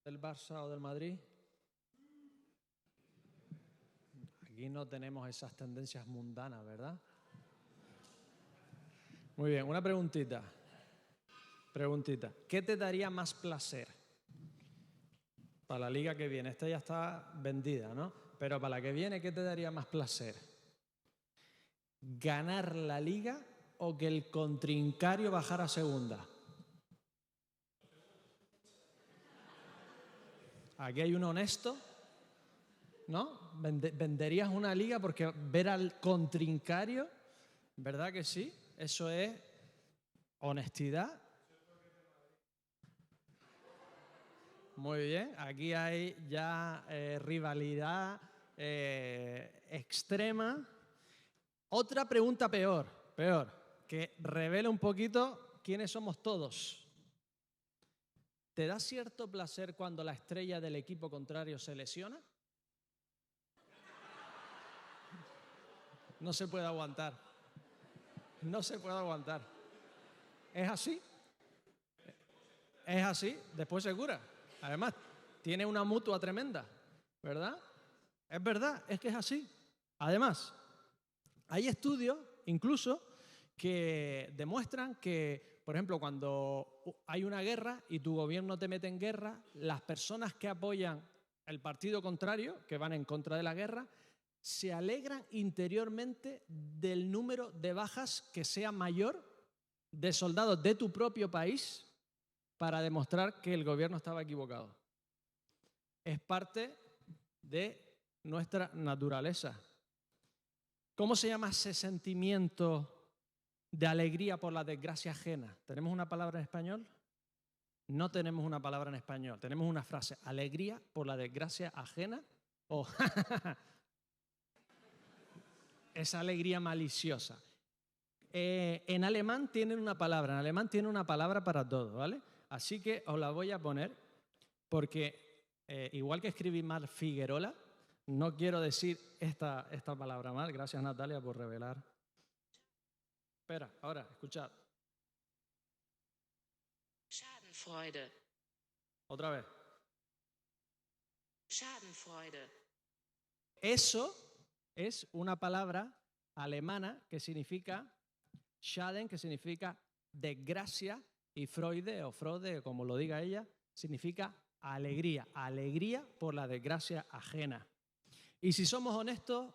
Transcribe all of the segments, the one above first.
del Barça o del Madrid? Aquí no tenemos esas tendencias mundanas, ¿verdad? Muy bien, una preguntita. ¿Qué te daría más placer para la liga que viene? Esta ya está vendida, ¿no? Pero para la que viene, ¿qué te daría más placer? ¿Ganar la liga o que el contrincario bajara a segunda? Aquí hay un honesto, ¿no? ¿Venderías una liga porque ver al contrincario? ¿Verdad que sí? Eso es honestidad. Muy bien, aquí hay ya rivalidad extrema. Otra pregunta peor, que revela un poquito quiénes somos todos. ¿Te da cierto placer cuando la estrella del equipo contrario se lesiona? No se puede aguantar. No se puede aguantar. ¿Es así? Es así, después se cura. Además, tiene una mutua tremenda, ¿verdad? Es verdad, es que es así. Además, hay estudios incluso que demuestran que, por ejemplo, cuando hay una guerra y tu gobierno te mete en guerra, las personas que apoyan el partido contrario, que van en contra de la guerra, se alegran interiormente del número de bajas que sea mayor de soldados de tu propio país para demostrar que el gobierno estaba equivocado. Es parte de nuestra naturaleza. ¿Cómo se llama ese sentimiento de alegría por la desgracia ajena? ¿Tenemos una palabra en español? No tenemos una palabra en español. Tenemos una frase, alegría por la desgracia ajena o esa alegría maliciosa. En alemán tienen una palabra, para todo, ¿vale? Así que os la voy a poner porque igual que escribí mal Figuerola, no quiero decir esta palabra mal. Gracias, Natalia, por revelar. Espera, ahora, escuchad. Schadenfreude. Otra vez. Schadenfreude. Eso es una palabra alemana que significa Schaden, que significa desgracia, y Freude, como lo diga ella, significa alegría. Alegría por la desgracia ajena. Y si somos honestos,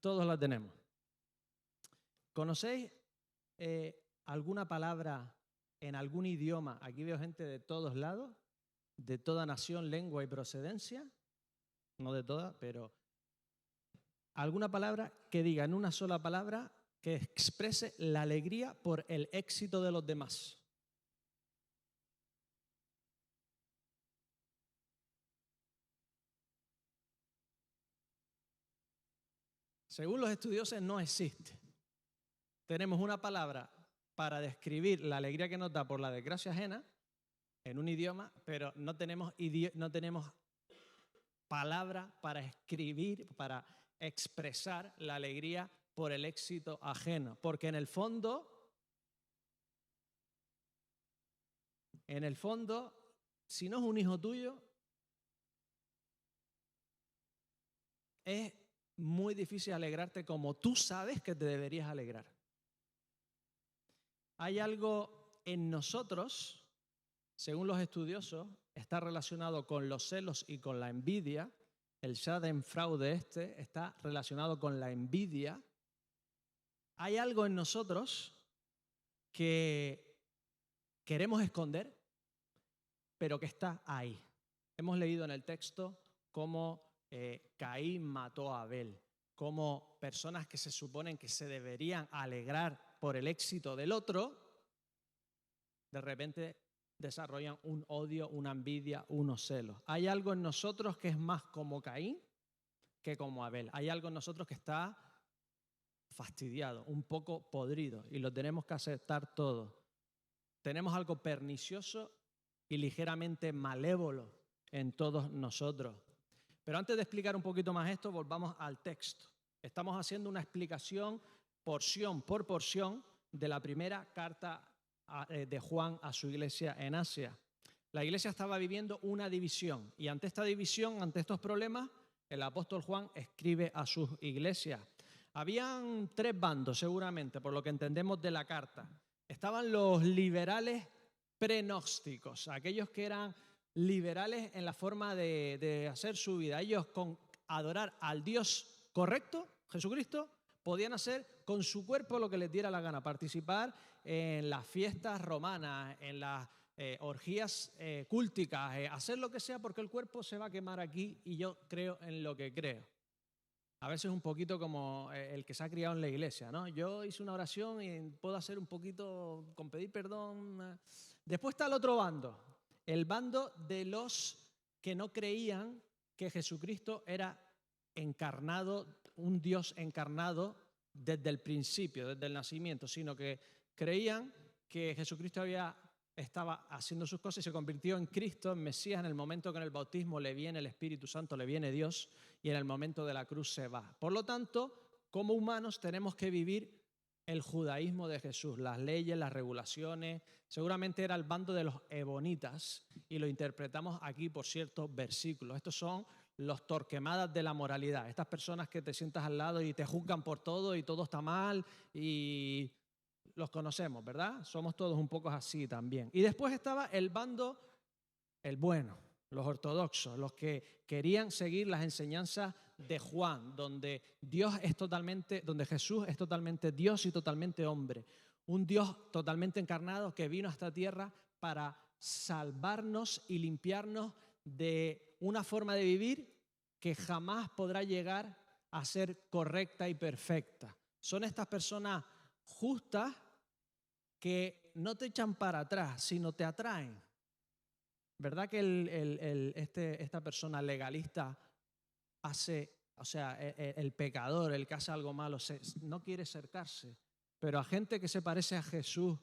todos la tenemos. ¿Conocéis alguna palabra en algún idioma? Aquí veo gente de todos lados, de toda nación, lengua y procedencia. No de todas, pero alguna palabra que diga en una sola palabra que exprese la alegría por el éxito de los demás. Según los estudiosos, no existe. Tenemos una palabra para describir la alegría que nos da por la desgracia ajena en un idioma, pero no tenemos palabra para escribir, para expresar la alegría por el éxito ajeno. Porque en el fondo, si no es un hijo tuyo, es muy difícil alegrarte como tú sabes que te deberías alegrar. Hay algo en nosotros, según los estudiosos, está relacionado con los celos y con la envidia. El Schadenfreude está relacionado con la envidia. Hay algo en nosotros que queremos esconder, pero que está ahí. Hemos leído en el texto cómo Caín mató a Abel, cómo personas que se suponen que se deberían alegrar por el éxito del otro, de repente desarrollan un odio, una envidia, unos celos. Hay algo en nosotros que es más como Caín que como Abel. Hay algo en nosotros que está fastidiado, un poco podrido, y lo tenemos que aceptar todo. Tenemos algo pernicioso y ligeramente malévolo en todos nosotros. Pero antes de explicar un poquito más esto, volvamos al texto. Estamos haciendo una explicación porción por porción de la primera carta de Juan a su iglesia en Asia. La iglesia estaba viviendo una división y ante esta división, ante estos problemas, el apóstol Juan escribe a sus iglesias. Habían 3 bandos seguramente, por lo que entendemos de la carta. Estaban los liberales prenósticos, aquellos que eran liberales en la forma de hacer su vida. Ellos con adorar al Dios correcto, Jesucristo, podían hacer con su cuerpo lo que les diera la gana, participar en las fiestas romanas, en las orgías cúlticas, hacer lo que sea porque el cuerpo se va a quemar aquí y yo creo en lo que creo. A veces un poquito como el que se ha criado en la iglesia, ¿no? Yo hice una oración y puedo hacer un poquito con pedir perdón. Después está el otro bando, el bando de los que no creían que Jesucristo era encarnado, un Dios encarnado desde el principio, desde el nacimiento, sino que creían que Jesucristo estaba haciendo sus cosas y se convirtió en Cristo, en Mesías, en el momento que en el bautismo le viene el Espíritu Santo, le viene Dios, y en el momento de la cruz se va. Por lo tanto, como humanos tenemos que vivir el judaísmo de Jesús, las leyes, las regulaciones. Seguramente era el bando de los ebonitas y lo interpretamos aquí por ciertos versículos. Estos son los torquemadas de la moralidad, estas personas que te sientas al lado y te juzgan por todo y todo está mal y los conocemos, ¿verdad? Somos todos un poco así también. Y después estaba el bando, el bueno, los ortodoxos, los que querían seguir las enseñanzas de Juan, donde Jesús es totalmente Dios y totalmente hombre. Un Dios totalmente encarnado que vino a esta tierra para salvarnos y limpiarnos de una forma de vivir que jamás podrá llegar a ser correcta y perfecta. Son estas personas justas que no te echan para atrás, sino te atraen. ¿Verdad que esta persona legalista el pecador, el que hace algo malo, no quiere acercarse? Pero a gente que se parece a Jesús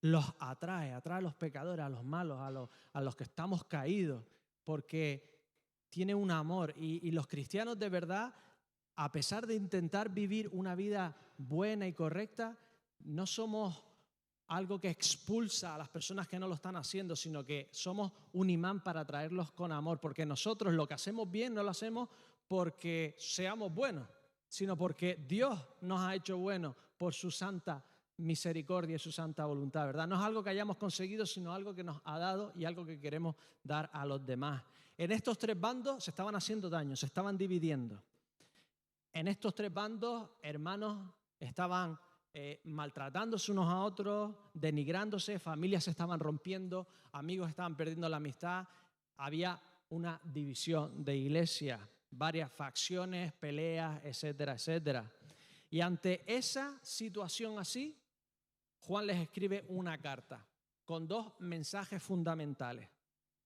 los atrae a los pecadores, a los malos, a los que estamos caídos, porque tiene un amor. Y los cristianos de verdad, a pesar de intentar vivir una vida buena y correcta, no somos algo que expulsa a las personas que no lo están haciendo, sino que somos un imán para atraerlos con amor, porque nosotros lo que hacemos bien no lo hacemos porque seamos buenos, sino porque Dios nos ha hecho buenos por su santa misericordia y su santa voluntad, ¿verdad? No es algo que hayamos conseguido, sino algo que nos ha dado y algo que queremos dar a los demás. En estos 3 bandos se estaban haciendo daño, se estaban dividiendo. En estos 3 bandos, hermanos estaban maltratándose unos a otros, denigrándose, familias se estaban rompiendo, amigos estaban perdiendo la amistad. Había una división de iglesia, varias facciones, peleas, etcétera, etcétera. Y ante esa situación así, Juan les escribe una carta con 2 mensajes fundamentales.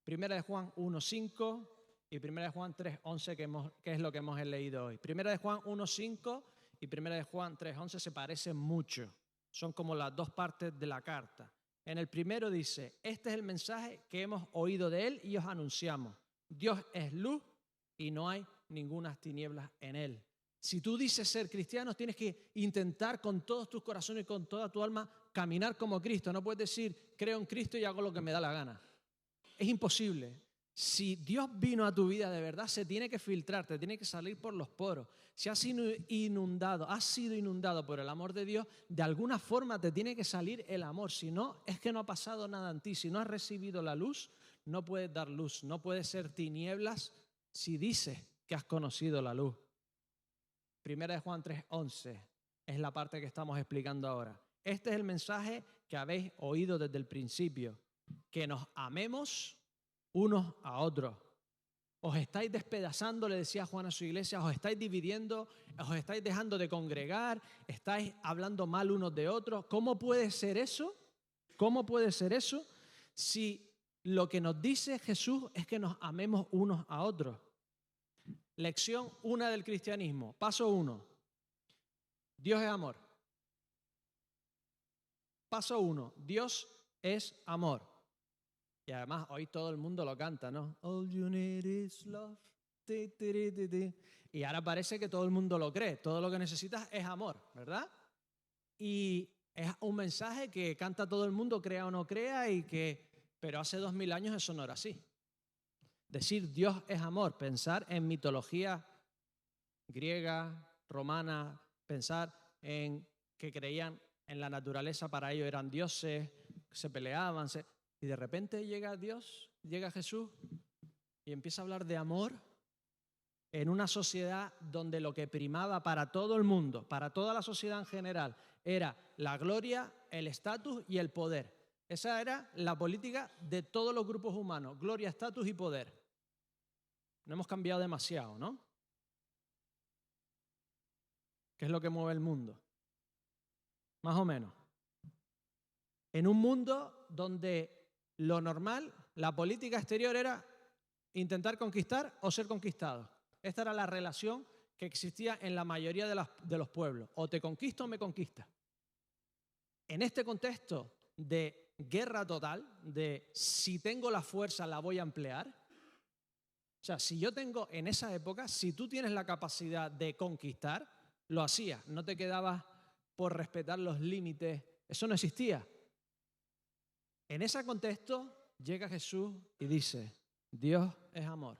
Primera de Juan 1:5 y Primera de Juan 3:11, que es lo que hemos leído hoy. Primera de Juan 1:5 y Primera de Juan 3:11 se parecen mucho. Son como las 2 partes de la carta. En el primero dice: este es el mensaje que hemos oído de él y os anunciamos. Dios es luz y no hay ninguna tinieblas en él. Si tú dices ser cristiano, tienes que intentar con todos tus corazones y con toda tu alma caminar como Cristo. No puedes decir, creo en Cristo y hago lo que me da la gana. Es imposible. Si Dios vino a tu vida de verdad, se tiene que filtrar, te tiene que salir por los poros. Si has sido inundado por el amor de Dios, de alguna forma te tiene que salir el amor. Si no, es que no ha pasado nada en ti. Si no has recibido la luz, no puedes dar luz. No puedes ser tinieblas si dices que has conocido la luz. Primera de Juan 3:11 es la parte que estamos explicando ahora. Este es el mensaje que habéis oído desde el principio, que nos amemos unos a otros. Os estáis despedazando, le decía Juan a su iglesia, os estáis dividiendo, os estáis dejando de congregar, estáis hablando mal unos de otros. ¿Cómo puede ser eso? ¿Cómo puede ser eso si lo que nos dice Jesús es que nos amemos unos a otros? Lección 1 del cristianismo. Paso 1. Dios es amor. Paso 1. Dios es amor. Y además hoy todo el mundo lo canta, ¿no? All you need is love. Y ahora parece que todo el mundo lo cree. Todo lo que necesitas es amor, ¿verdad? Y es un mensaje que canta todo el mundo, crea o no crea, y que Pero hace 2000 años eso no era así. Decir Dios es amor, pensar en mitología griega, romana, pensar en que creían en la naturaleza, para ellos eran dioses, se peleaban, y de repente llega Dios, llega Jesús y empieza a hablar de amor en una sociedad donde lo que primaba para todo el mundo, para toda la sociedad en general, era la gloria, el estatus y el poder. Esa era la política de todos los grupos humanos, gloria, estatus y poder. No hemos cambiado demasiado, ¿no? ¿Qué es lo que mueve el mundo? Más o menos. En un mundo donde lo normal, la política exterior era intentar conquistar o ser conquistado. Esta era la relación que existía en la mayoría de los pueblos. O te conquisto o me conquistas. En este contexto de guerra total, de si tengo la fuerza la voy a emplear. O sea, si yo tengo en esa época, si tú tienes la capacidad de conquistar, lo hacías. No te quedabas por respetar los límites. Eso no existía. En ese contexto llega Jesús y dice, Dios es amor.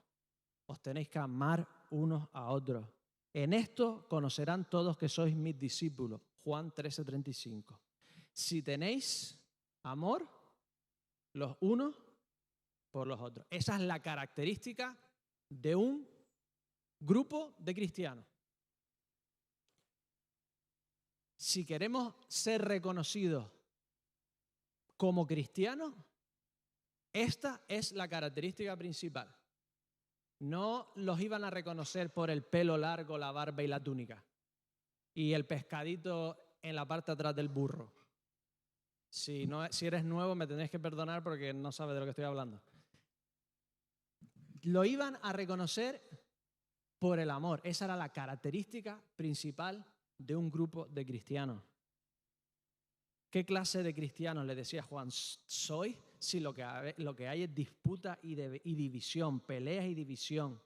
Os tenéis que amar unos a otros. En esto conocerán todos que sois mis discípulos. Juan 13:35. Si tenéis amor los unos por los otros. Esa es la característica de un grupo de cristianos. Si queremos ser reconocidos como cristianos, esta es la característica principal. No los iban a reconocer por el pelo largo, la barba y la túnica. Y el pescadito en la parte de atrás del burro. Si eres nuevo me tendréis que perdonar porque no sabes de lo que estoy hablando. Lo iban a reconocer por el amor. Esa era la característica principal de un grupo de cristianos. ¿Qué clase de cristianos, le decía Juan, sois? Si lo que hay es disputa y división, peleas y división.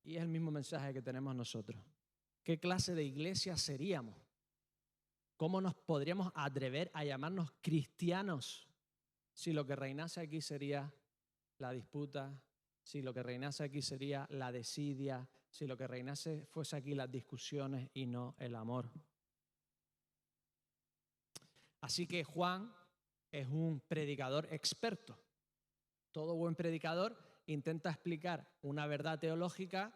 Y es el mismo mensaje que tenemos nosotros. ¿Qué clase de iglesia seríamos? ¿Cómo nos podríamos atrever a llamarnos cristianos si lo que reinase aquí sería la disputa, si lo que reinase aquí sería la desidia, si lo que reinase fuese aquí las discusiones y no el amor? Así que Juan es un predicador experto. Todo buen predicador intenta explicar una verdad teológica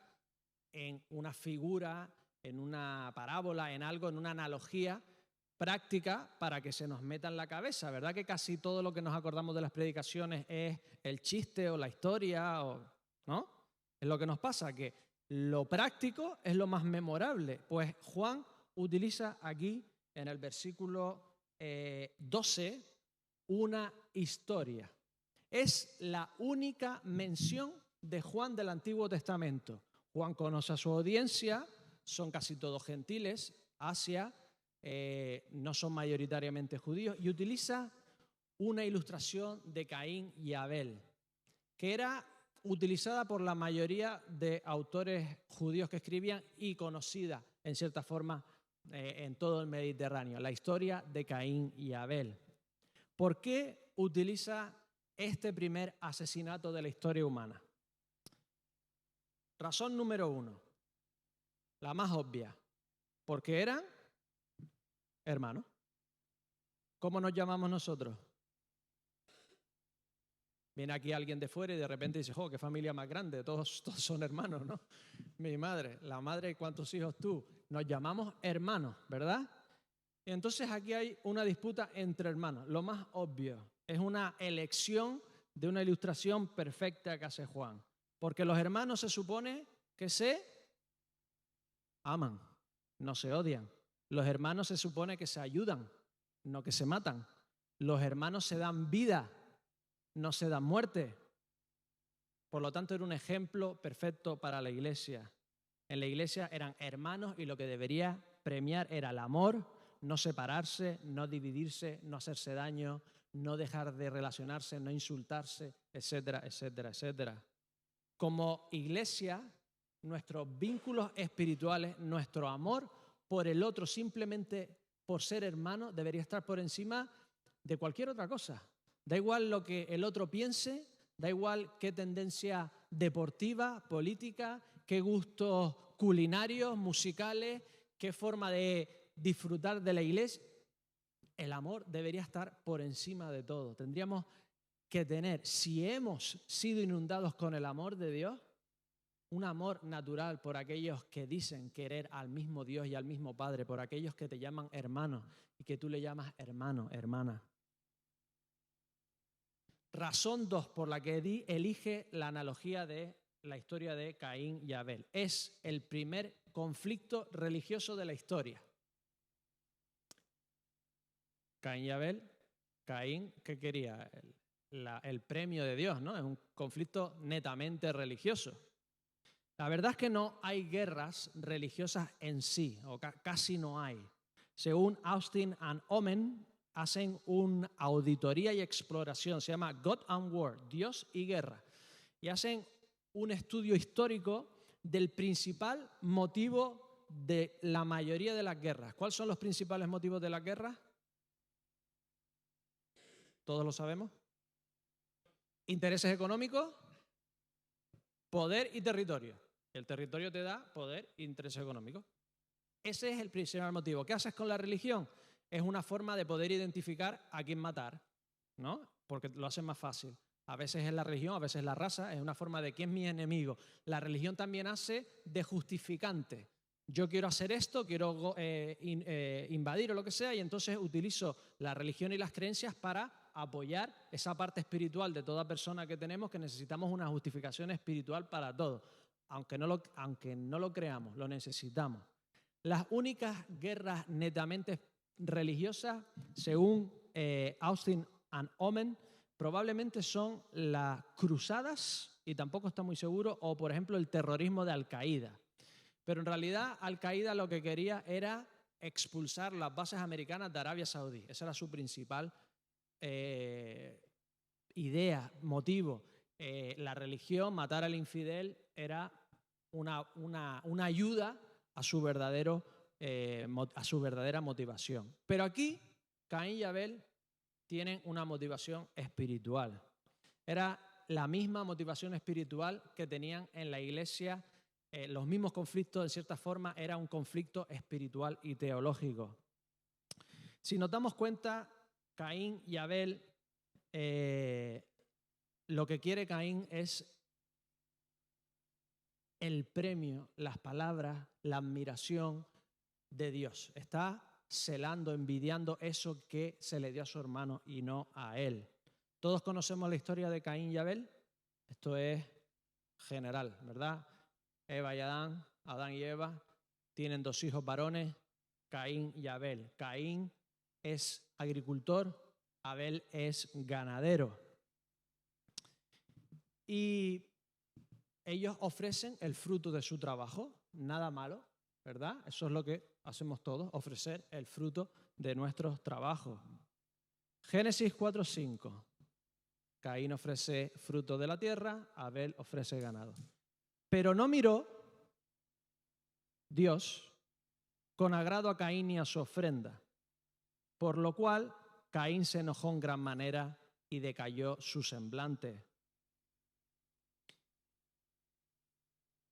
en una figura, en una parábola, en algo, en una analogía práctica para que se nos meta en la cabeza. ¿Verdad que casi todo lo que nos acordamos de las predicaciones es el chiste o la historia? ¿No? Es lo que nos pasa, que lo práctico es lo más memorable. Pues Juan utiliza aquí en el versículo 12 una historia. Es la única mención de Juan del Antiguo Testamento. Juan conoce a su audiencia, son casi todos gentiles, Asia, no son mayoritariamente judíos, y utiliza una ilustración de Caín y Abel, que era utilizada por la mayoría de autores judíos que escribían y conocida en cierta forma en todo el Mediterráneo, la historia de Caín y Abel. ¿Por qué utiliza este primer asesinato de la historia humana? Razón número 1, la más obvia, porque eran hermanos. ¿Cómo nos llamamos nosotros? Viene aquí alguien de fuera y de repente dice, ¡oh, qué familia más grande! Todos son hermanos, ¿no? Mi madre, la madre y cuántos hijos tú. Nos llamamos hermanos, ¿verdad? Y entonces aquí hay una disputa entre hermanos. Lo más obvio es una elección de una ilustración perfecta que hace Juan. Porque los hermanos se supone que se aman, no se odian. Los hermanos se supone que se ayudan, no que se matan. Los hermanos se dan vida, no se dan muerte. Por lo tanto, era un ejemplo perfecto para la iglesia. En la iglesia eran hermanos y lo que debería premiar era el amor, no separarse, no dividirse, no hacerse daño, no dejar de relacionarse, no insultarse, etcétera, etcétera, etcétera. Como iglesia, nuestros vínculos espirituales, nuestro amor por el otro, simplemente por ser hermano, debería estar por encima de cualquier otra cosa. Da igual lo que el otro piense, da igual qué tendencia deportiva, política, qué gustos culinarios, musicales, qué forma de disfrutar de la iglesia. El amor debería estar por encima de todo. Tendríamos que tener, si hemos sido inundados con el amor de Dios, un amor natural por aquellos que dicen querer al mismo Dios y al mismo Padre, por aquellos que te llaman hermano y que tú le llamas hermano, hermana. Razón 2 por la que elige la analogía de la historia de Caín y Abel. Es el primer conflicto religioso de la historia. Caín y Abel. Caín, ¿qué quería? El premio de Dios, ¿no? Es un conflicto netamente religioso. La verdad es que no hay guerras religiosas en sí, o casi no hay. Según Austin and Omen, hacen una auditoría y exploración, se llama God and War, Dios y guerra, y hacen un estudio histórico del principal motivo de la mayoría de las guerras. ¿Cuáles son los principales motivos de las guerras? ¿Todos lo sabemos? Intereses económicos, poder y territorio. El territorio te da poder e intereses económicos. Ese es el principal motivo. ¿Qué haces con la religión? Es una forma de poder identificar a quién matar, ¿no? Porque lo hacen más fácil. A veces es la religión, a veces es la raza, es una forma de quién es mi enemigo. La religión también hace de justificante. Yo quiero hacer esto, quiero invadir o lo que sea, y entonces utilizo la religión y las creencias para apoyar esa parte espiritual de toda persona que tenemos, que necesitamos una justificación espiritual para todo. Aunque no lo creamos, lo necesitamos. Las únicas guerras netamente religiosas, según Austin and Omen, probablemente son las cruzadas, y tampoco está muy seguro, o por ejemplo el terrorismo de Al-Qaeda. Pero en realidad Al-Qaeda lo que quería era expulsar las bases americanas de Arabia Saudí. Esa era su principal idea, motivo. La religión, matar al infidel, era una ayuda a su verdadera motivación. Pero aquí Caín y Abel tienen una motivación espiritual. Era la misma motivación espiritual que tenían en la iglesia. Los mismos conflictos, de cierta forma, era un conflicto espiritual y teológico. Si nos damos cuenta, Caín y Abel, lo que quiere Caín es el premio, las palabras, la admiración de Dios. Está celando, envidiando eso que se le dio a su hermano y no a él. Todos conocemos la historia de Caín y Abel. Esto es general, ¿verdad? Eva y Adán, Adán y Eva, tienen 2 hijos varones, Caín y Abel. Caín es agricultor, Abel es ganadero. Y ellos ofrecen el fruto de su trabajo, nada malo, ¿verdad? Eso es lo que hacemos todos, ofrecer el fruto de nuestros trabajos. Génesis 4:5. Caín ofrece fruto de la tierra, Abel ofrece ganado. Pero no miró Dios con agrado a Caín y a su ofrenda, por lo cual Caín se enojó en gran manera y decayó su semblante.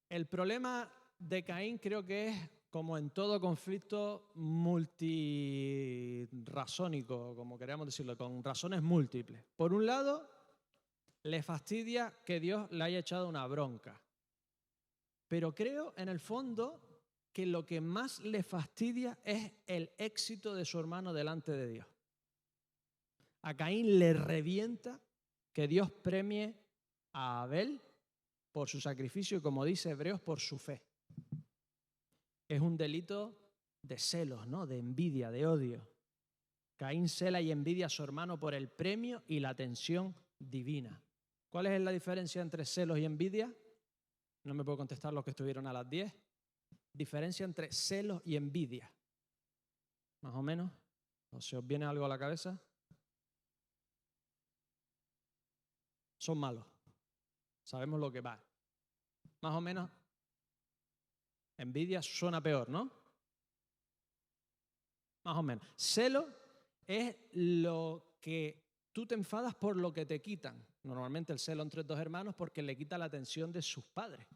El problema de Caín creo que es, como en todo conflicto, multirrazónico, como queríamos decirlo, con razones múltiples. Por un lado, le fastidia que Dios le haya echado una bronca. Pero creo, en el fondo, que lo que más le fastidia es el éxito de su hermano delante de Dios. A Caín le revienta que Dios premie a Abel por su sacrificio y, como dice Hebreos, por su fe. Es un delito de celos, ¿no? De envidia, de odio. Caín cela y envidia a su hermano por el premio y la atención divina. ¿Cuál es la diferencia entre celos y envidia? No me puedo contestar los que estuvieron a las 10. Diferencia entre celos y envidia. Más o menos. ¿O se os viene algo a la cabeza? Son malos. Sabemos lo que va. Más o menos, envidia suena peor, ¿no? Más o menos. Celo es lo que tú te enfadas por lo que te quitan. Normalmente el celo entre dos hermanos porque le quita la atención de sus padres,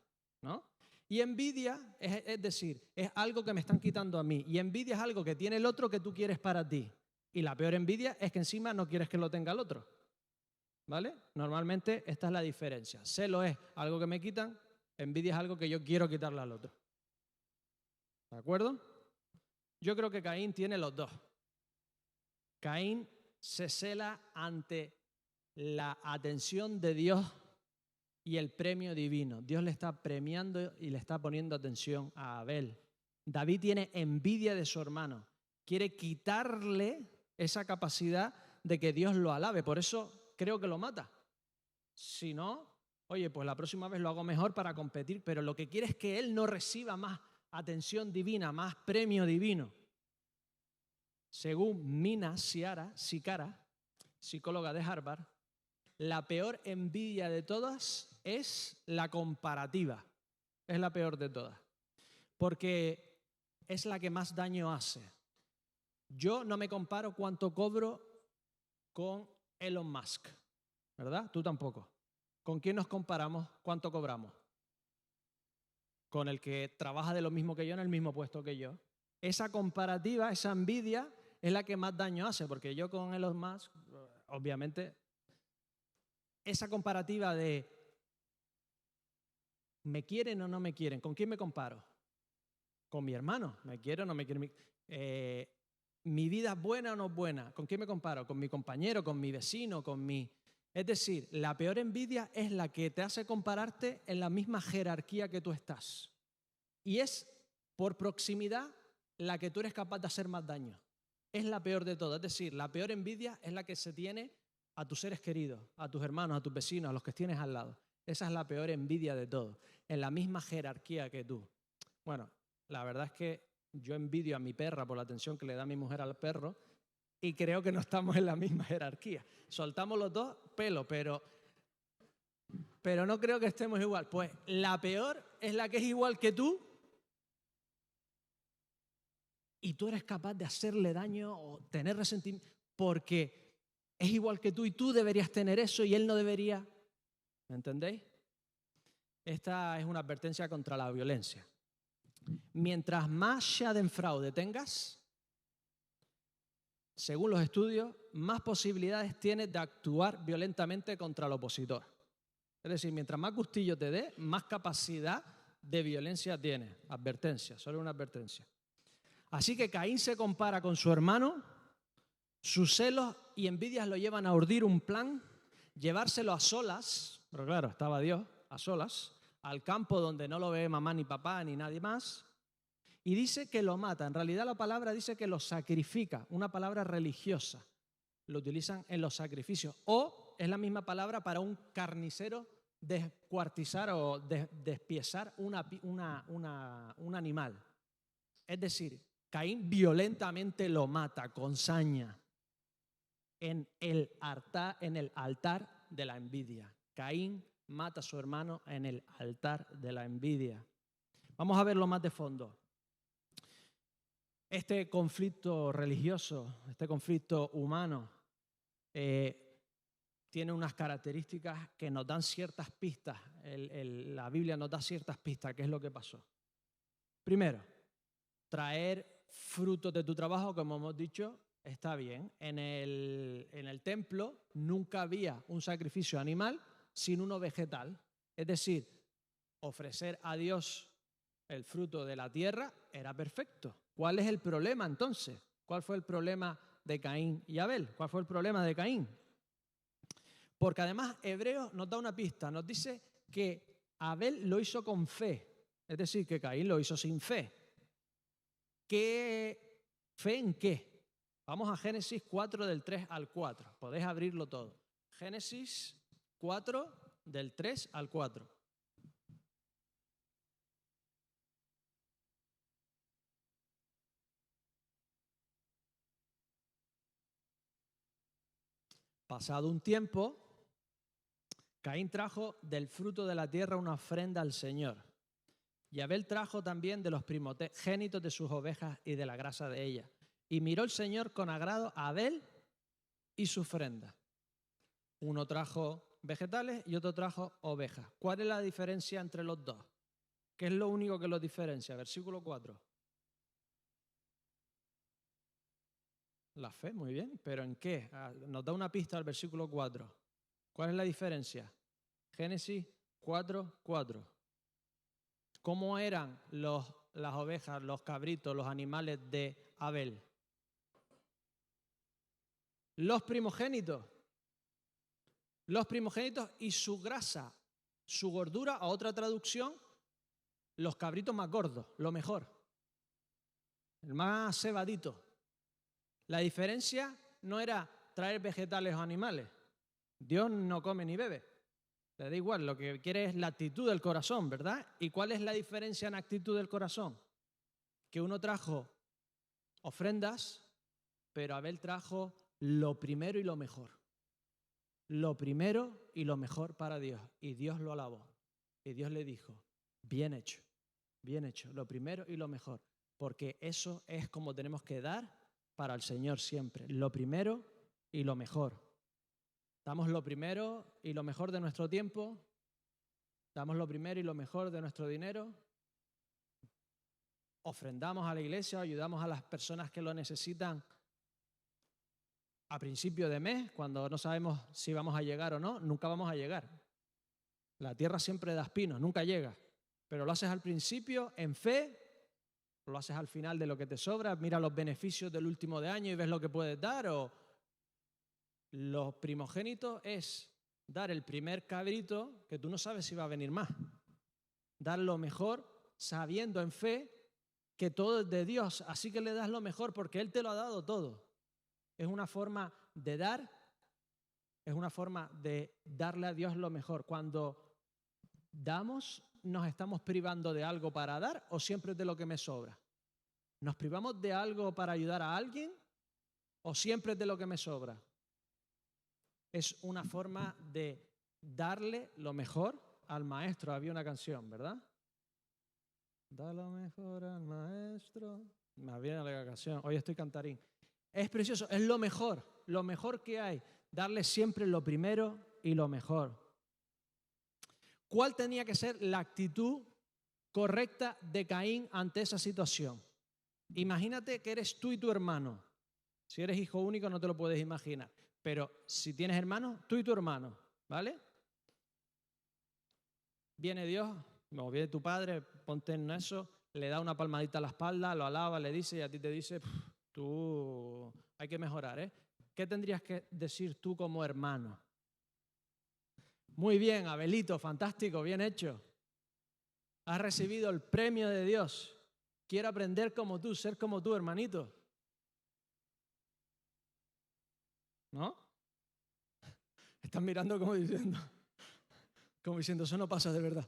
¿no? Y envidia es decir, es algo que me están quitando a mí. Y envidia es algo que tiene el otro que tú quieres para ti. Y la peor envidia es que encima no quieres que lo tenga el otro. ¿Vale? Normalmente esta es la diferencia. Celo es algo que me quitan, envidia es algo que yo quiero quitarle al otro. ¿De acuerdo? Yo creo que Caín tiene los dos. Caín se cela ante la atención de Dios y el premio divino. Dios le está premiando y le está poniendo atención a Abel. David tiene envidia de su hermano. Quiere quitarle esa capacidad de que Dios lo alabe. Por eso creo que lo mata. Si no, oye, pues la próxima vez lo hago mejor para competir. Pero lo que quiere es que él no reciba más atención divina, más premio divino. Según Mina Sikara, psicóloga de Harvard, la peor envidia de todas es la comparativa. Es la peor de todas. Porque es la que más daño hace. Yo no me comparo cuánto cobro con Elon Musk, ¿verdad? Tú tampoco. ¿Con quién nos comparamos? ¿Cuánto cobramos? Con el que trabaja de lo mismo que yo en el mismo puesto que yo. Esa comparativa, esa envidia es la que más daño hace, porque yo con Elon Musk, obviamente, esa comparativa de ¿me quieren o no me quieren? ¿Con quién me comparo? Con mi hermano. ¿Me quiere o no me quiere? ¿Mi vida es buena o no es buena? ¿Con quién me comparo? ¿Con mi compañero, con mi vecino, con mi...? Es decir, la peor envidia es la que te hace compararte en la misma jerarquía que tú estás. Y es, por proximidad, la que tú eres capaz de hacer más daño. Es la peor de todas. Es decir, la peor envidia es la que se tiene a tus seres queridos, a tus hermanos, a tus vecinos, a los que tienes al lado. Esa es la peor envidia de todo, en la misma jerarquía que tú. Bueno, la verdad es que yo envidio a mi perra por la atención que le da mi mujer al perro y creo que no estamos en la misma jerarquía. Soltamos los dos pelo, pero no creo que estemos igual. Pues la peor es la que es igual que tú y tú eres capaz de hacerle daño o tener resentimiento porque es igual que tú y tú deberías tener eso y él no debería. ¿Me entendéis? Esta es una advertencia contra la violencia. Mientras más schadenfreude tengas, según los estudios, más posibilidades tienes de actuar violentamente contra el opositor. Es decir, mientras más gustillo te dé, más capacidad de violencia tienes. Advertencia, solo una advertencia. Así que Caín se compara con su hermano, sus celos y envidias lo llevan a urdir un plan, llevárselo a solas, pero claro, estaba Dios, a solas, al campo donde no lo ve mamá ni papá ni nadie más, y dice que lo mata. En realidad la palabra dice que lo sacrifica, una palabra religiosa. Lo utilizan en los sacrificios. O es la misma palabra para un carnicero descuartizar o despiezar un animal. Es decir, Caín violentamente lo mata con saña en el altar de la envidia. Caín mata a su hermano en el altar de la envidia. Vamos a verlo más de fondo. Este conflicto religioso, este conflicto humano, tiene unas características que nos dan ciertas pistas. La Biblia nos da ciertas pistas. ¿Qué es lo que pasó? Primero, traer frutos de tu trabajo, como hemos dicho, está bien. En el templo nunca había un sacrificio animal sin uno vegetal. Es decir, ofrecer a Dios el fruto de la tierra era perfecto. ¿Cuál es el problema entonces? ¿Cuál fue el problema de Caín y Abel? ¿Cuál fue el problema de Caín? Porque además Hebreos nos da una pista, nos dice que Abel lo hizo con fe, es decir, que Caín lo hizo sin fe. ¿Fe en qué? Vamos a Génesis 4 del 3 al 4, podéis abrirlo todo. Génesis 4 del 3 al 4. Pasado un tiempo, Caín trajo del fruto de la tierra una ofrenda al Señor. Y Abel trajo también de los primogénitos de sus ovejas y de la grasa de ellas. Y miró el Señor con agrado a Abel y su ofrenda. Uno trajo vegetales y otro trajo ovejas. ¿Cuál es la diferencia entre los dos? ¿Qué es lo único que los diferencia? Versículo 4. La fe, muy bien. ¿Pero en qué? Nos da una pista al versículo 4. ¿Cuál es la diferencia? Génesis 4:4. ¿Cómo eran las ovejas, los cabritos, los animales de Abel? Los primogénitos. Los primogénitos y su grasa, su gordura, a otra traducción, los cabritos más gordos, lo mejor. El más cebadito. La diferencia no era traer vegetales o animales. Dios no come ni bebe. Le da igual, lo que quiere es la actitud del corazón, ¿verdad? ¿Y cuál es la diferencia en actitud del corazón? Que uno trajo ofrendas, pero Abel trajo lo primero y lo mejor. Lo primero y lo mejor para Dios. Y Dios lo alabó. Y Dios le dijo, bien hecho, lo primero y lo mejor. Porque eso es como tenemos que dar para el Señor siempre. Lo primero y lo mejor. Damos lo primero y lo mejor de nuestro tiempo. Damos lo primero y lo mejor de nuestro dinero. Ofrendamos a la iglesia, ayudamos a las personas que lo necesitan a principio de mes, cuando no sabemos si vamos a llegar o no. Nunca vamos a llegar. La tierra siempre da espinos, nunca llega. Pero lo haces al principio en fe, lo haces al final de lo que te sobra, mira los beneficios del último de año y ves lo que puedes dar. O los primogénitos es dar el primer cabrito que tú no sabes si va a venir más. Dar lo mejor sabiendo en fe que todo es de Dios, así que le das lo mejor porque Él te lo ha dado todo. Es una forma de dar, es una forma de darle a Dios lo mejor. Cuando damos, ¿nos estamos privando de algo para dar o siempre es de lo que me sobra? ¿Nos privamos de algo para ayudar a alguien o siempre es de lo que me sobra? Es una forma de darle lo mejor al maestro. Había una canción, ¿verdad? Da lo mejor al maestro. Me viene la canción. Hoy estoy cantarín. Es precioso, es lo mejor que hay. Darle siempre lo primero y lo mejor. ¿Cuál tenía que ser la actitud correcta de Caín ante esa situación? Imagínate que eres tú y tu hermano. Si eres hijo único no te lo puedes imaginar. Pero si tienes hermanos, tú y tu hermano, ¿vale? Viene Dios, o viene tu padre, ponte en eso, le da una palmadita a la espalda, lo alaba, le dice y a ti te dice, tú hay que mejorar, ¿eh? ¿Qué tendrías que decir tú como hermano? Muy bien, Abelito, fantástico, bien hecho. Has recibido el premio de Dios. Quiero aprender como tú, ser como tú, hermanito. ¿No? Están mirando como diciendo, eso no pasa de verdad.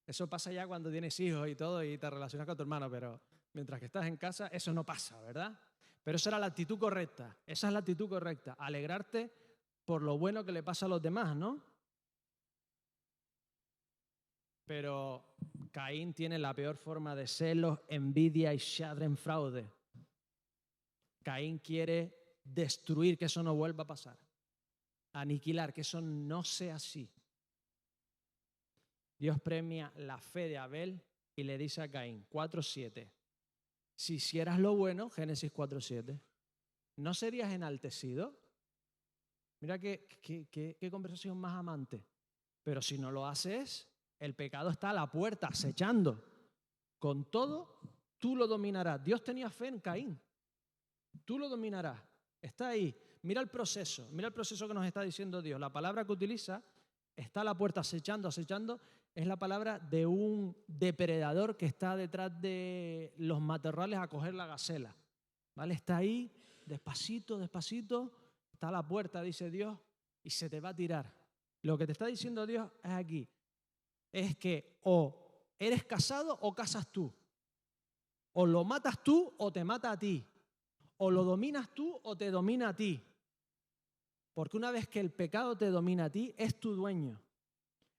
Eso pasa ya cuando tienes hijos y todo y te relacionas con tu hermano, pero mientras que estás en casa, eso no pasa, ¿verdad? Pero esa era la actitud correcta. Esa es la actitud correcta. Alegrarte por lo bueno que le pasa a los demás, ¿no? Pero Caín tiene la peor forma de celos, envidia y schadenfreude. Caín quiere destruir, que eso no vuelva a pasar. Aniquilar, que eso no sea así. Dios premia la fe de Abel y le dice a Caín, 4:7, si hicieras lo bueno, Génesis 4:7, ¿no serías enaltecido? Mira qué conversación más amante. Pero si no lo haces, el pecado está a la puerta, acechando. Con todo, tú lo dominarás. Dios tenía fe en Caín. Tú lo dominarás. Está ahí. Mira el proceso que nos está diciendo Dios. La palabra que utiliza está a la puerta, acechando, es la palabra de un depredador que está detrás de los matorrales a coger la gacela. ¿Vale? Está ahí, despacito, está a la puerta, dice Dios, y se te va a tirar. Lo que te está diciendo Dios es aquí. Es que o eres casado o casas tú. O lo matas tú o te mata a ti. O lo dominas tú o te domina a ti. Porque una vez que el pecado te domina a ti, es tu dueño.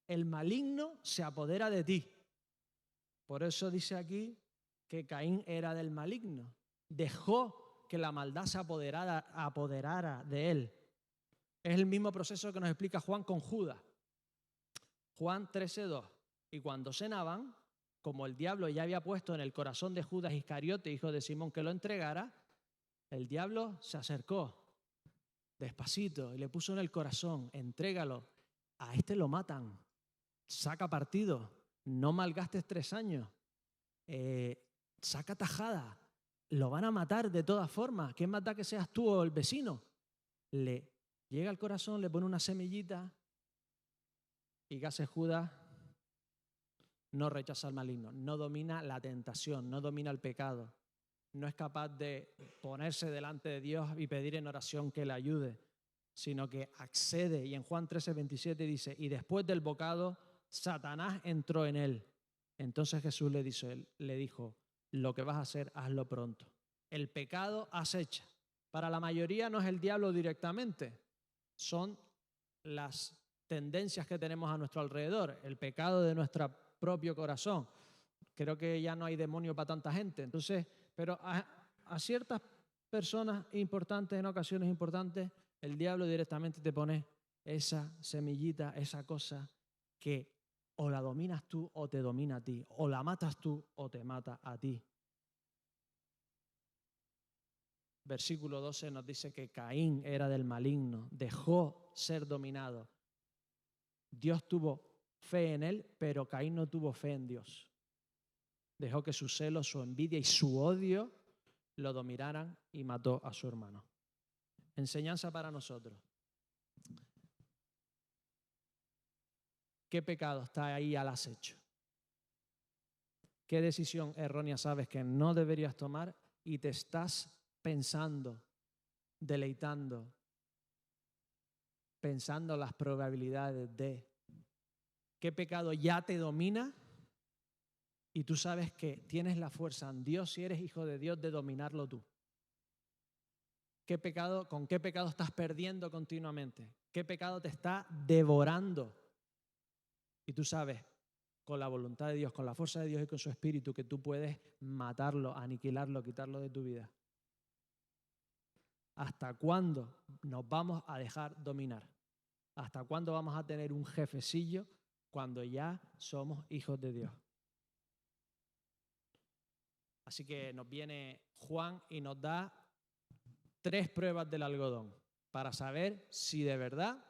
El maligno se apodera de ti. Por eso dice aquí que Caín era del maligno. Dejó que la maldad se apoderara de él. Es el mismo proceso que nos explica Juan con Judas. Juan 13:2. Y cuando cenaban, como el diablo ya había puesto en el corazón de Judas Iscariote, hijo de Simón, que lo entregara, el diablo se acercó despacito y le puso en el corazón: entrégalo, a este lo matan, saca partido, no malgastes 3 años, saca tajada, lo van a matar de todas formas, ¿qué más da que seas tú o el vecino? Le llega al corazón, le pone una semillita y ¿qué hace Judas? No rechaza al maligno, no domina la tentación, no domina el pecado, no es capaz de ponerse delante de Dios y pedir en oración que le ayude, sino que accede. Y en Juan 13:27 dice: y después del bocado, Satanás entró en él. Entonces Jesús le dijo: lo que vas a hacer, hazlo pronto. El pecado acecha. Para la mayoría no es el diablo directamente, son las tendencias que tenemos a nuestro alrededor, el pecado de nuestro propio corazón. Creo que ya no hay demonio para tanta gente. Entonces, pero a ciertas personas importantes, en ocasiones importantes, el diablo directamente te pone esa semillita, esa cosa que o la dominas tú o te domina a ti, o la matas tú o te mata a ti. Versículo 12 nos dice que Caín era del maligno, dejó ser dominado. Dios tuvo fe en él, pero Caín no tuvo fe en Dios. Dejó que su celo, su envidia y su odio lo dominaran y mató a su hermano. Enseñanza para nosotros. ¿Qué pecado está ahí al acecho? ¿Qué decisión errónea sabes que no deberías tomar y te estás pensando, deleitando, pensando las probabilidades de? ¿Qué pecado ya te domina y tú sabes que tienes la fuerza en Dios, si eres hijo de Dios, de dominarlo tú? ¿Con qué pecado estás perdiendo continuamente? ¿Qué pecado te está devorando? Y tú sabes, con la voluntad de Dios, con la fuerza de Dios y con su espíritu, que tú puedes matarlo, aniquilarlo, quitarlo de tu vida. ¿Hasta cuándo nos vamos a dejar dominar? ¿Hasta cuándo vamos a tener un jefecillo cuando ya somos hijos de Dios? Así que nos viene Juan y nos da 3 pruebas del algodón para saber si de verdad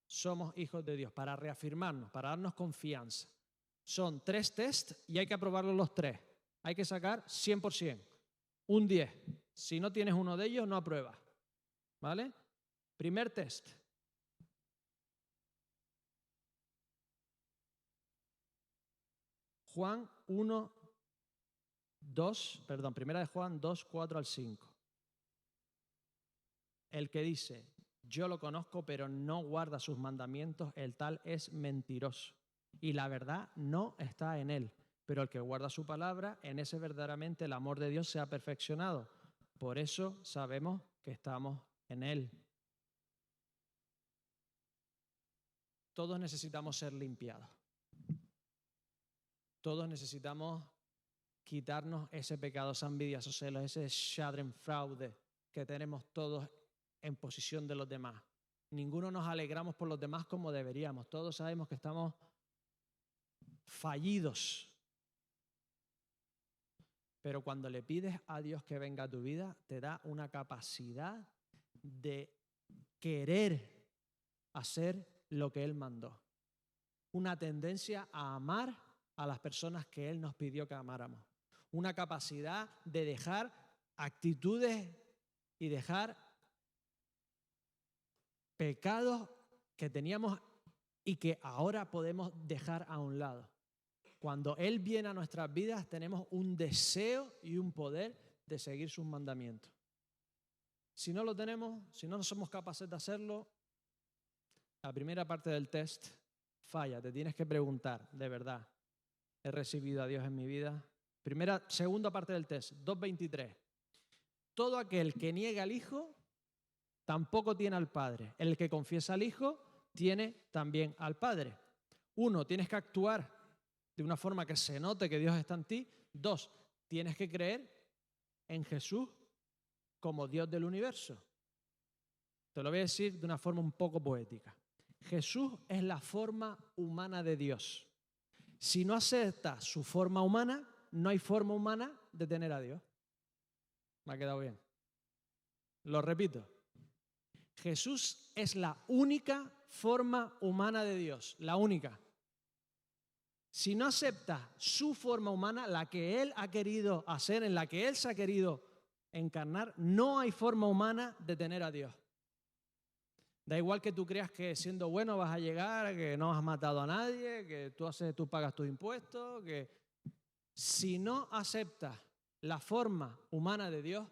somos hijos de Dios, para reafirmarnos, para darnos confianza. Son 3 tests y hay que aprobarlos los 3. Hay que sacar 100%, un 10. Si no tienes uno de ellos, no apruebas. ¿Vale? Primer test. Primera de Juan 2, 4 al 5. El que dice: yo lo conozco, pero no guarda sus mandamientos, el tal es mentiroso, y la verdad no está en él. Pero el que guarda su palabra, en ese verdaderamente el amor de Dios se ha perfeccionado. Por eso sabemos que estamos en él. Todos necesitamos ser limpiados. Todos necesitamos quitarnos ese pecado, esa envidia, esos celos, ese schadenfreude que tenemos todos en posición de los demás. Ninguno nos alegramos por los demás como deberíamos. Todos sabemos que estamos fallidos. Pero cuando le pides a Dios que venga a tu vida, te da una capacidad de querer hacer lo que Él mandó. Una tendencia a amar a las personas que Él nos pidió que amáramos. Una capacidad de dejar actitudes y dejar pecados que teníamos y que ahora podemos dejar a un lado. Cuando Él viene a nuestras vidas, tenemos un deseo y un poder de seguir sus mandamientos. Si no lo tenemos, si no somos capaces de hacerlo, la primera parte del test falla. Te tienes que preguntar, ¿de verdad he recibido a Dios en mi vida? Segunda parte del test, 2:23. Todo aquel que niega al Hijo tampoco tiene al Padre. El que confiesa al Hijo tiene también al Padre. 1, tienes que actuar de una forma que se note que Dios está en ti. 2, tienes que creer en Jesús como Dios del universo. Te lo voy a decir de una forma un poco poética. Jesús es la forma humana de Dios. Si no aceptas su forma humana, no hay forma humana de tener a Dios. Me ha quedado bien. Lo repito. Jesús es la única forma humana de Dios, la única. Si no aceptas su forma humana, la que Él ha querido hacer, en la que Él se ha querido encarnar, no hay forma humana de tener a Dios. Da igual que tú creas que siendo bueno vas a llegar, que no has matado a nadie, que tú pagas tus impuestos, que si no aceptas la forma humana de Dios,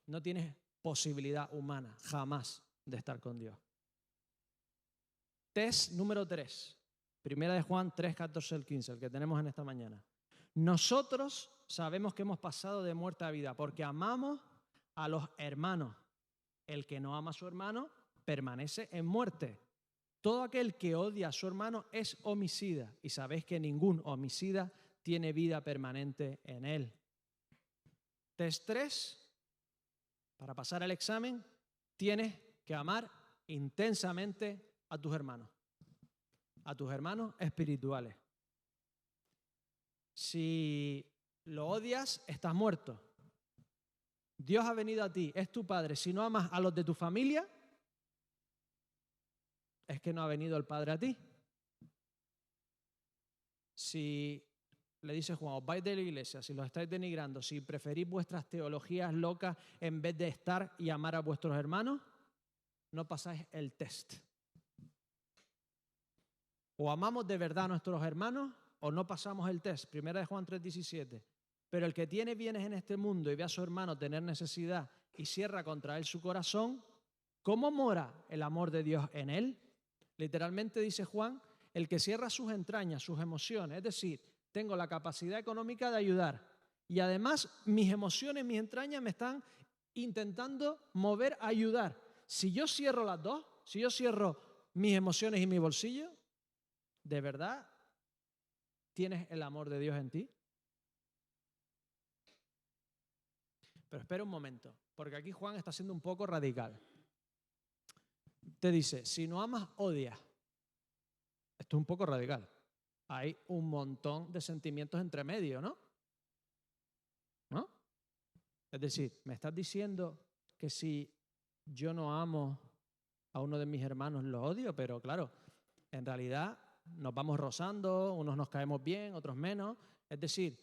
no tienes posibilidad humana jamás de estar con Dios. Test número 3. Primera de Juan 3, 14 al 15, el que tenemos en esta mañana. Nosotros sabemos que hemos pasado de muerte a vida porque amamos a los hermanos. El que no ama a su hermano permanece en muerte. Todo aquel que odia a su hermano es homicida y sabéis que ningún homicida tiene vida permanente en él. Test 3. Para pasar el examen, tienes que amar intensamente a tus hermanos espirituales. Si lo odias, estás muerto. Dios ha venido a ti, es tu Padre. Si no amas a los de tu familia, es que no ha venido el Padre a ti. Si le dice Juan, os vais de la iglesia, si los estáis denigrando, si preferís vuestras teologías locas en vez de estar y amar a vuestros hermanos, no pasáis el test. O amamos de verdad a nuestros hermanos o no pasamos el test. Primera de Juan 3:17. Pero el que tiene bienes en este mundo y ve a su hermano tener necesidad y cierra contra él su corazón, ¿cómo mora el amor de Dios en él? Literalmente dice Juan, el que cierra sus entrañas, sus emociones, es decir, tengo la capacidad económica de ayudar y además mis emociones, mis entrañas me están intentando mover a ayudar. Si yo cierro las dos, si yo cierro mis emociones y mi bolsillo, ¿de verdad tienes el amor de Dios en ti? Pero espera un momento, porque aquí Juan está siendo un poco radical. Te dice, si no amas, odias. Esto es un poco radical. Hay un montón de sentimientos entre medio, ¿no? ¿No? Es decir, me estás diciendo que si yo no amo a uno de mis hermanos, lo odio, pero claro, en realidad nos vamos rozando, unos nos caemos bien, otros menos. Es decir,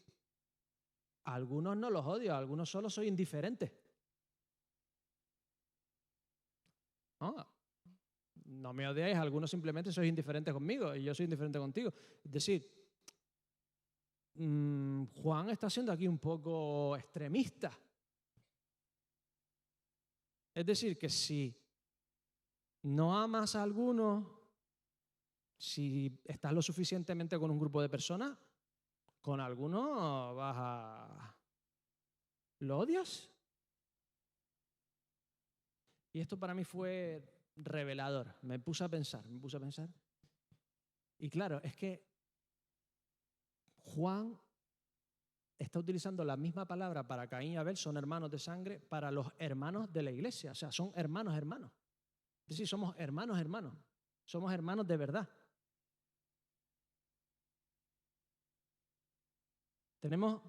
a algunos no los odio, a algunos solo soy indiferente. No me odiáis, algunos simplemente sois indiferentes conmigo y yo soy indiferente contigo. Es decir, Juan está siendo aquí un poco extremista. Es decir, que si no amas a alguno, si estás lo suficientemente con un grupo de personas, con alguno ¿lo odias? Y esto para mí fue revelador. Me puse a pensar. Y claro, es que Juan está utilizando la misma palabra para Caín y Abel, son hermanos de sangre, para los hermanos de la iglesia. O sea, son hermanos. Es decir, somos hermanos. Somos hermanos de verdad. Tenemos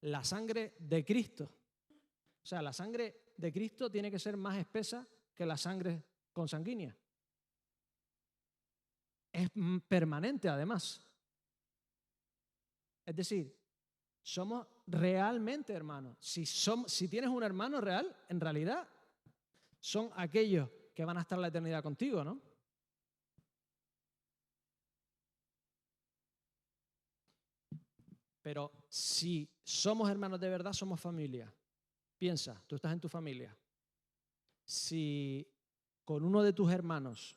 la sangre de Cristo. O sea, la sangre de Cristo tiene que ser más espesa que la sangre consanguínea. Es permanente, además. Es decir, somos realmente hermanos. Si tienes un hermano real, en realidad son aquellos que van a estar la eternidad contigo, ¿no? Pero si somos hermanos de verdad, somos familia. Piensa, tú estás en tu familia. Si con uno de tus hermanos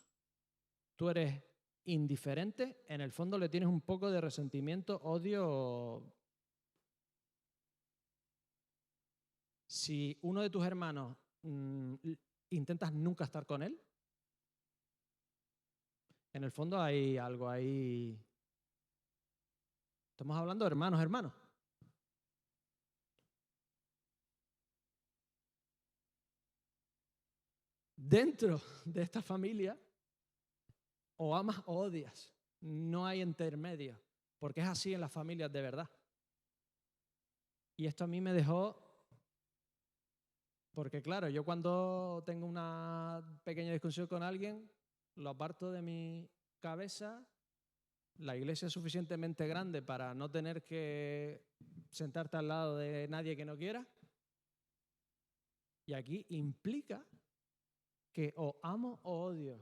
tú eres indiferente, en el fondo le tienes un poco de resentimiento, odio. Si uno de tus hermanos intentas nunca estar con él, en el fondo hay algo ahí. Estamos hablando de hermanos. dentro de esta familia, o amas o odias. No hay intermedio, porque es así en las familias de verdad. Y esto a mí me dejó, porque claro, yo cuando tengo una pequeña discusión con alguien, lo aparto de mi cabeza. La iglesia es suficientemente grande para no tener que sentarte al lado de nadie que no quiera. Y aquí implica que o amo o odio.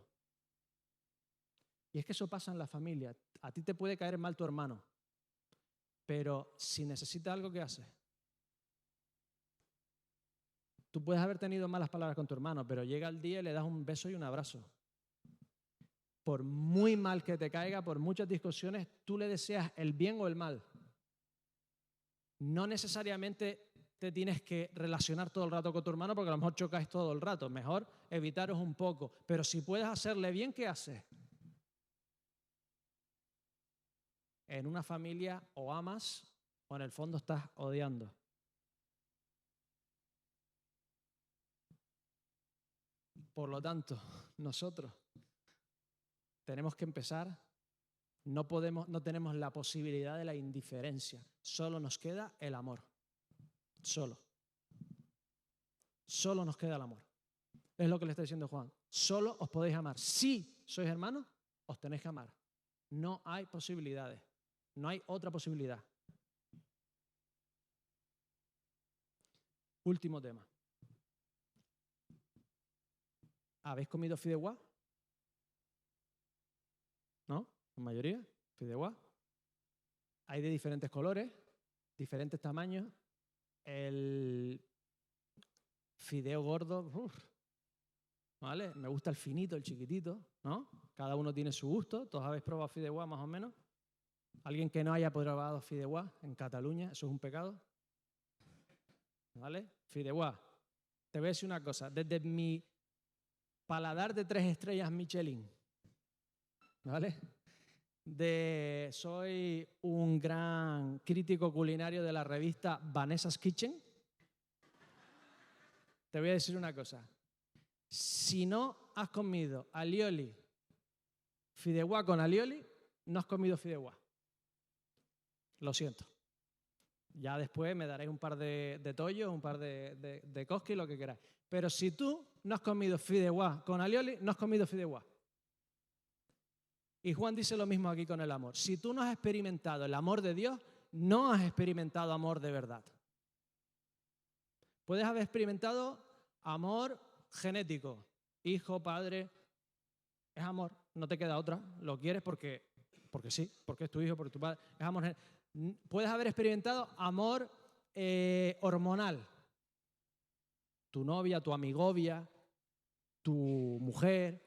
Y es que eso pasa en la familia. A ti te puede caer mal tu hermano, pero si necesita algo, ¿qué haces? Tú puedes haber tenido malas palabras con tu hermano, pero llega el día y le das un beso y un abrazo. Por muy mal que te caiga, por muchas discusiones, tú le deseas el bien o el mal. No necesariamente te tienes que relacionar todo el rato con tu hermano porque a lo mejor chocáis todo el rato. Mejor evitaros un poco. Pero si puedes hacerle bien, ¿qué haces? En una familia o amas o en el fondo estás odiando. Por lo tanto, nosotros tenemos que empezar. No tenemos la posibilidad de la indiferencia. Solo nos queda el amor. Solo nos queda el amor. Es lo que le está diciendo Juan. Solo os podéis amar. Si sois hermanos, os tenéis que amar. No hay posibilidades. No hay otra posibilidad. Último tema. ¿Habéis comido fideuá? ¿No? La mayoría, fideuá. Hay de diferentes colores, diferentes tamaños. El fideo gordo, ¿vale? Me gusta el finito, el chiquitito, ¿no? Cada uno tiene su gusto. ¿Todos habéis probado fideuá más o menos? ¿Alguien que no haya probado fideuá en Cataluña? Eso es un pecado. ¿Vale? Fideuá. Te voy a decir una cosa. Desde mi paladar de 3 estrellas Michelin, ¿vale? Soy un gran crítico culinario de la revista Vanessa's Kitchen. Te voy a decir una cosa. Si no has comido alioli, fideuá con alioli, no has comido fideuá. Lo siento. Ya después me daréis un par de tollos, un par de cosquis, lo que queráis. Pero si tú no has comido fideuá con alioli, no has comido fideuá. Y Juan dice lo mismo aquí con el amor. Si tú no has experimentado el amor de Dios, no has experimentado amor de verdad. Puedes haber experimentado amor genético. Hijo, padre, es amor. No te queda otra. Lo quieres porque sí, porque es tu hijo, porque es tu padre. Es amor genético. Puedes haber experimentado amor hormonal. Tu novia, tu amigovia, tu mujer,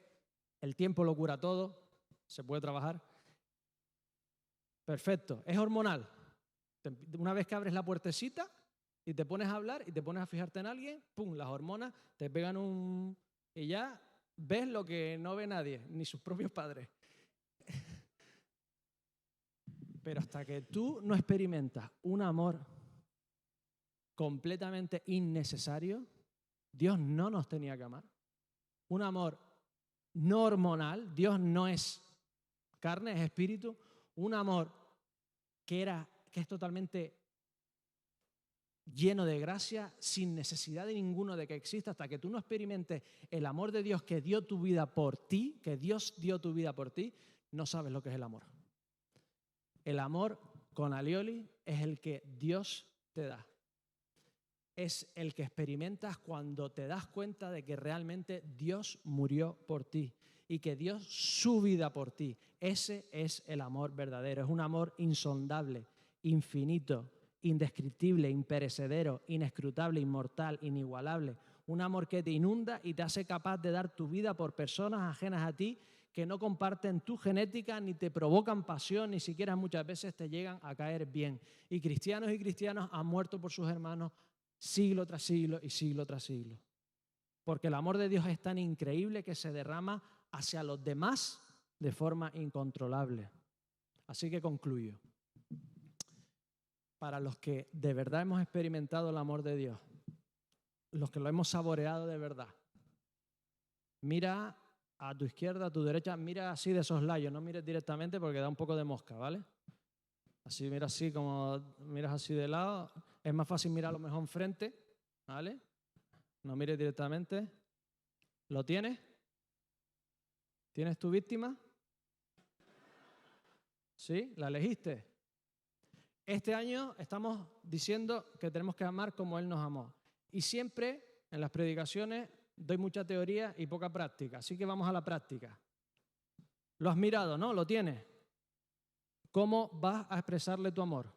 el tiempo lo cura todo. Se puede trabajar. Perfecto, es hormonal. Una vez que abres la puertecita y te pones a hablar y te pones a fijarte en alguien, ¡pum!, las hormonas te pegan y ya ves lo que no ve nadie, ni sus propios padres. Pero hasta que tú no experimentas un amor completamente innecesario, Dios no nos tenía que amar. Un amor no hormonal, Dios no es carne, es espíritu. Un amor que es totalmente lleno de gracia, sin necesidad de ninguno de que exista, hasta que tú no experimentes el amor de Dios que dio tu vida por ti, que Dios dio tu vida por ti, no sabes lo que es el amor. El amor con alioli es el que Dios te da. Es el que experimentas cuando te das cuenta de que realmente Dios murió por ti y que dio su vida por ti. Ese es el amor verdadero. Es un amor insondable, infinito, indescriptible, imperecedero, inescrutable, inmortal, inigualable. Un amor que te inunda y te hace capaz de dar tu vida por personas ajenas a ti que no comparten tu genética, ni te provocan pasión, ni siquiera muchas veces te llegan a caer bien. Y cristianos han muerto por sus hermanos siglo tras siglo y siglo tras siglo. Porque el amor de Dios es tan increíble que se derrama hacia los demás de forma incontrolable. Así que concluyo. Para los que de verdad hemos experimentado el amor de Dios, los que lo hemos saboreado de verdad, Mira a tu izquierda, a tu derecha, mira así de soslayo, no mires directamente porque da un poco de mosca, ¿vale? Así, mira así como miras así de lado. Es más fácil mirar a lo mejor enfrente, ¿vale? No mires directamente. ¿Lo tienes? ¿Tienes tu víctima? ¿Sí? ¿La elegiste? Este año estamos diciendo que tenemos que amar como Él nos amó. Y siempre en las predicaciones doy mucha teoría y poca práctica. Así que vamos a la práctica. ¿Lo has mirado, no? ¿Lo tienes? ¿Cómo vas a expresarle tu amor?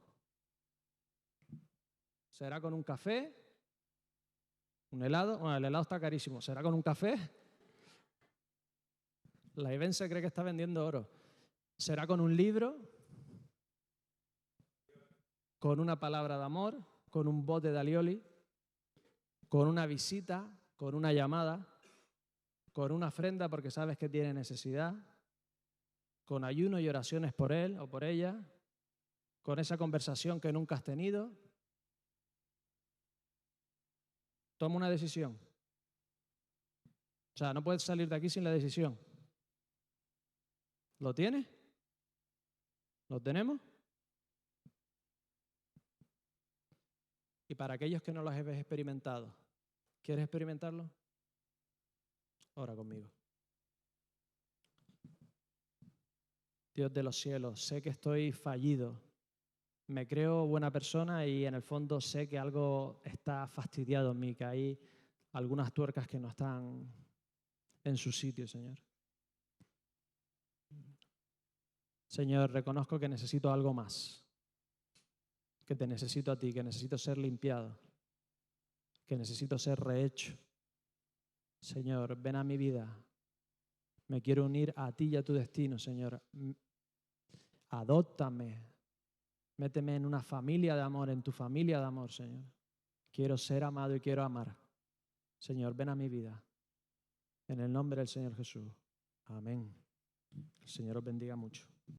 ¿Será con un café? ¿Un helado? Bueno, el helado está carísimo. ¿Será con un café? La Iben se cree que está vendiendo oro. ¿Será con un libro? ¿Con una palabra de amor? ¿Con un bote de alioli? ¿Con una visita? ¿Con una llamada? ¿Con una ofrenda porque sabes que tiene necesidad? ¿Con ayuno y oraciones por él o por ella? ¿Con esa conversación que nunca has tenido? Toma una decisión. O sea, no puedes salir de aquí sin la decisión. ¿Lo tienes? ¿Lo tenemos? Y para aquellos que no lo habéis experimentado, ¿quieres experimentarlo? Ora conmigo. Dios de los cielos, sé que estoy fallido. Me creo buena persona y en el fondo sé que algo está fastidiado en mí, que hay algunas tuercas que no están en su sitio, Señor. Señor, reconozco que necesito algo más, que te necesito a ti, que necesito ser limpiado, que necesito ser rehecho. Señor, ven a mi vida. Me quiero unir a ti y a tu destino, Señor. Adóptame. Méteme en una familia de amor, en tu familia de amor, Señor. Quiero ser amado y quiero amar. Señor, ven a mi vida. En el nombre del Señor Jesús. Amén. El Señor os bendiga mucho.